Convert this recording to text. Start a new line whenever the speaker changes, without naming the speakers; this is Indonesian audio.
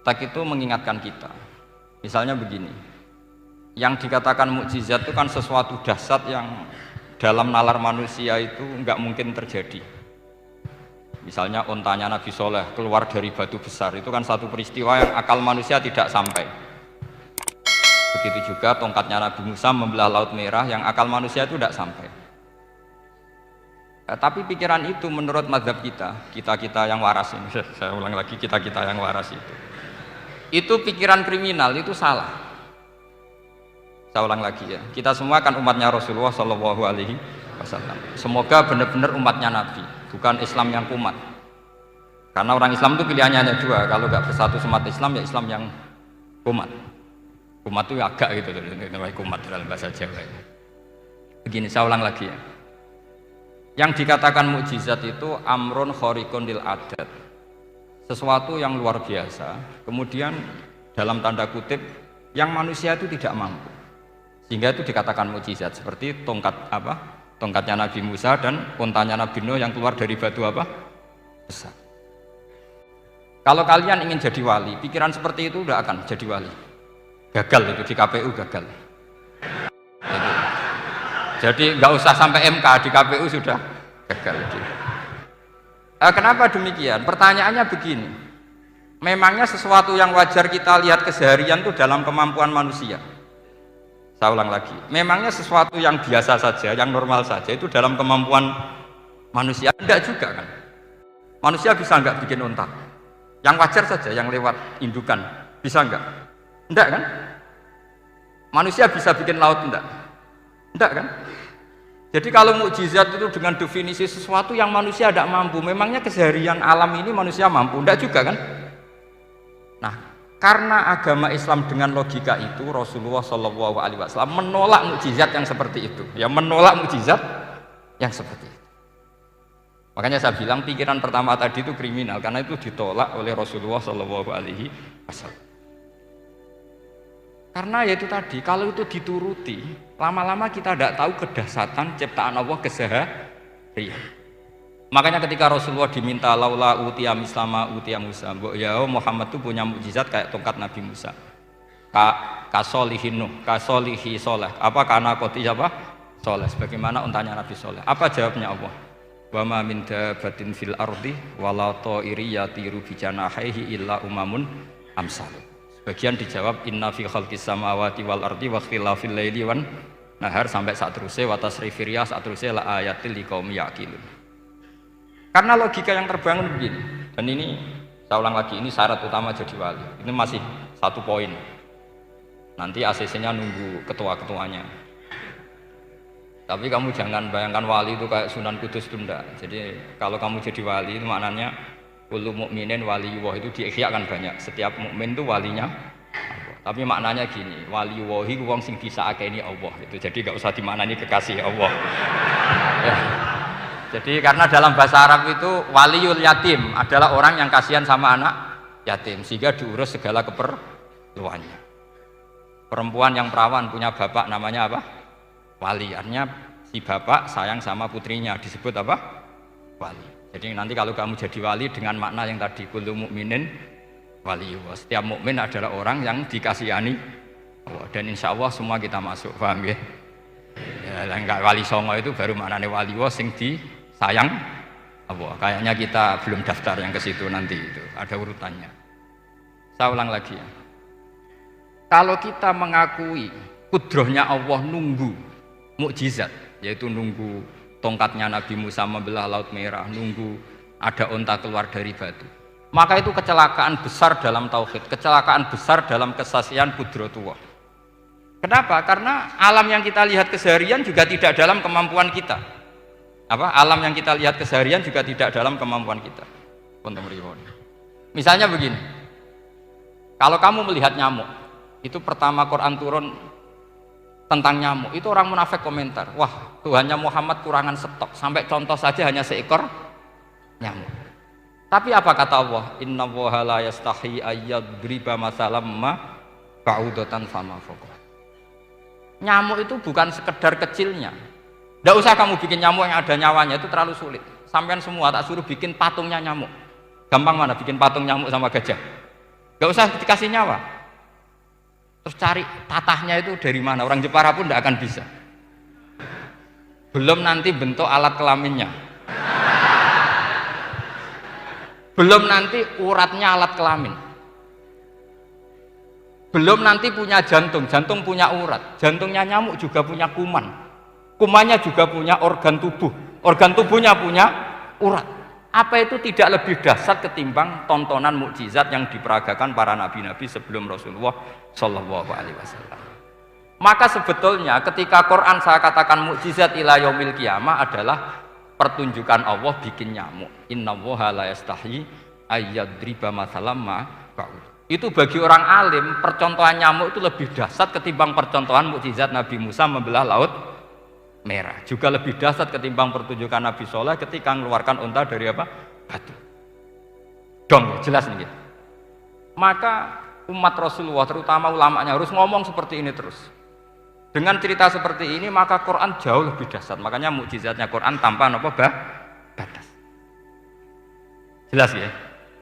teks itu mengingatkan kita. Misalnya begini, yang dikatakan mukjizat itu kan sesuatu dahsyat yang dalam nalar manusia itu nggak mungkin terjadi. Misalnya ontanya Nabi Soleh keluar dari batu besar, itu kan satu peristiwa yang akal manusia tidak sampai. Begitu juga tongkatnya Nabi Musa membelah Laut Merah, yang akal manusia itu tidak sampai. Tapi pikiran itu menurut mazhab kita yang waras ini, saya ulang lagi, kita yang waras itu pikiran kriminal, itu salah. Saya ulang lagi ya, kita semua kan umatnya Rasulullah Shallallahu Alaihi Wasallam. Semoga benar-benar umatnya Nabi, bukan Islam yang kumat. Karena orang Islam itu pilihannya hanya dua, kalau nggak bersatu umat Islam ya Islam yang kumat. Kumat itu agak gitu, namanya kumat dalam bahasa Jawa. Begini, saya ulang lagi ya. Yang dikatakan mukjizat itu amrun khariqun lil adat, sesuatu yang luar biasa, kemudian dalam tanda kutip yang manusia itu tidak mampu, sehingga itu dikatakan mukjizat. Seperti tongkatnya Nabi Musa dan untanya Nabi Nuh yang keluar dari batu besar. Kalau kalian ingin jadi wali, pikiran seperti itu udah akan jadi wali. Gagal itu di KPU, gagal. Jadi nggak usah sampai MK, di KPU sudah gagal. Kenapa demikian? Pertanyaannya begini, memangnya sesuatu yang wajar kita lihat keseharian itu dalam kemampuan manusia? Saya ulang lagi, memangnya sesuatu yang biasa saja, yang normal saja itu dalam kemampuan manusia? Enggak juga kan? Manusia bisa nggak bikin unta? Yang wajar saja, yang lewat indukan, bisa nggak? Enggak kan? Manusia bisa bikin laut enggak? Enggak kan? Jadi kalau mukjizat itu dengan definisi sesuatu yang manusia tidak mampu, memangnya keseharian alam ini manusia mampu? Enggak juga kan? Nah, karena agama Islam dengan logika itu, Rasulullah Shallallahu Alaihi Wasallam menolak mukjizat yang seperti itu. Ya, menolak mukjizat yang seperti itu. Makanya saya bilang pikiran pertama tadi itu kriminal, karena itu ditolak oleh Rasulullah Shallallahu Alaihi Wasallam. Karena ya itu tadi, kalau itu dituruti, lama-lama kita tidak tahu kedahsyatan ciptaan Allah keseharian. Makanya ketika Rasulullah diminta laula utiya mislama utiya Musa, ya Muhammad itu punya mukjizat kayak tongkat Nabi Musa. Kasolihin Nuh, kasolihi Soleh. Apa karena koti apa? Soleh. Sebagaimana untanya Nabi Soleh. Apa jawabnya Allah? Wa ma min dabatin fil ardi wala ta'iri yatiru bi janahihi illa umamun amsalukum. Bagian dijawab inna fi khalqis samawati wal ardi wa ikhtilafil laili wan nahar sampai saat terusnya wa tasrifir riyah saat terusnya la ayatil liqaumi yaqilun. Karena logika yang terbangun begini, dan ini saya ulang lagi, ini syarat utama jadi wali. Ini masih satu poin. Nanti ACC-nya nunggu ketua-ketuanya. Tapi kamu jangan bayangkan wali itu kayak Sunan Kudus tunda. Jadi kalau kamu jadi wali itu maknanya kullu mukminin waliyullah, itu di Ihya kan banyak. Setiap mukmin itu walinya Allah. Tapi maknanya gini, waliyullahi wong sing disaakeni Allah. Itu jadi enggak usah dimaknani kekasih Allah. Ya. Jadi karena dalam bahasa Arab itu waliyul yatim adalah orang yang kasihan sama anak yatim sehingga diurus segala keperluannya. Perempuan yang perawan punya bapak namanya apa? Wali. Artinya si bapak sayang sama putrinya disebut apa? Wali. Jadi nanti kalau kamu jadi wali dengan makna yang tadi kullu mukminin waliyullah. Setiap mukmin adalah orang yang dikasihani Allah, dan insya Allah semua kita masuk, paham ya? Ya, enggak wali songo itu baru maknanya waliyullah sing disayang Allah. Kayaknya kita belum daftar yang ke situ, nanti itu ada urutannya. Saya ulang lagi ya. Kalau kita mengakui kudrohnya Allah nunggu mukjizat, yaitu nunggu tongkatnya Nabi Musa membelah Laut Merah, nunggu ada unta keluar dari batu, maka itu kecelakaan besar dalam tauhid, kecelakaan besar dalam kesaksian kudratullah. Kenapa? Karena alam yang kita lihat keseharian juga tidak dalam kemampuan kita. Alam yang kita lihat keseharian juga tidak dalam kemampuan kita. Misalnya begini, kalau kamu melihat nyamuk, itu pertama Quran turun tentang nyamuk, itu orang munafik komentar, wah Tuhannya Muhammad kurangan stok, sampai contoh saja hanya seekor nyamuk. Tapi apa kata Allah? Innallaha la yastahi ayyadriba masalam ma ba'udatan fama fawqa. Nyamuk itu bukan sekedar kecilnya. Tidak usah kamu bikin nyamuk yang ada nyawanya, itu terlalu sulit. Sampean semua tak suruh bikin patungnya nyamuk. Gampang mana bikin patung nyamuk sama gajah? Gak usah dikasih nyawa. Terus cari tatahnya itu dari mana, orang Jepara pun tidak akan bisa. Belum nanti bentuk alat kelaminnya, belum nanti uratnya alat kelamin, belum nanti punya jantung, jantung punya urat, jantungnya nyamuk juga punya kuman, kumannya juga punya organ tubuh, organ tubuhnya punya urat. Apa itu tidak lebih dahsyat ketimbang tontonan mukjizat yang diperagakan para nabi-nabi sebelum Rasulullah Shallallahu Alaihi Wasallam? Maka sebetulnya ketika Quran saya katakan mukjizat ila yaumil qiyamah adalah pertunjukan Allah bikin nyamuk. Innallaha la yastahi ayyadriba mathalam ma ba'ud. Itu bagi orang alim percontohan nyamuk itu lebih dahsyat ketimbang percontohan mukjizat Nabi Musa membelah laut merah. Juga lebih dahsyat ketimbang pertunjukan Nabi Soleh ketika mengeluarkan unta dari apa? Batu. Dong, jelas nih. Maka umat Rasulullah terutama ulamanya harus ngomong seperti ini terus. Dengan cerita seperti ini maka Quran jauh lebih dahsyat. Makanya mukjizatnya Quran tanpa apa batas. Jelas ya?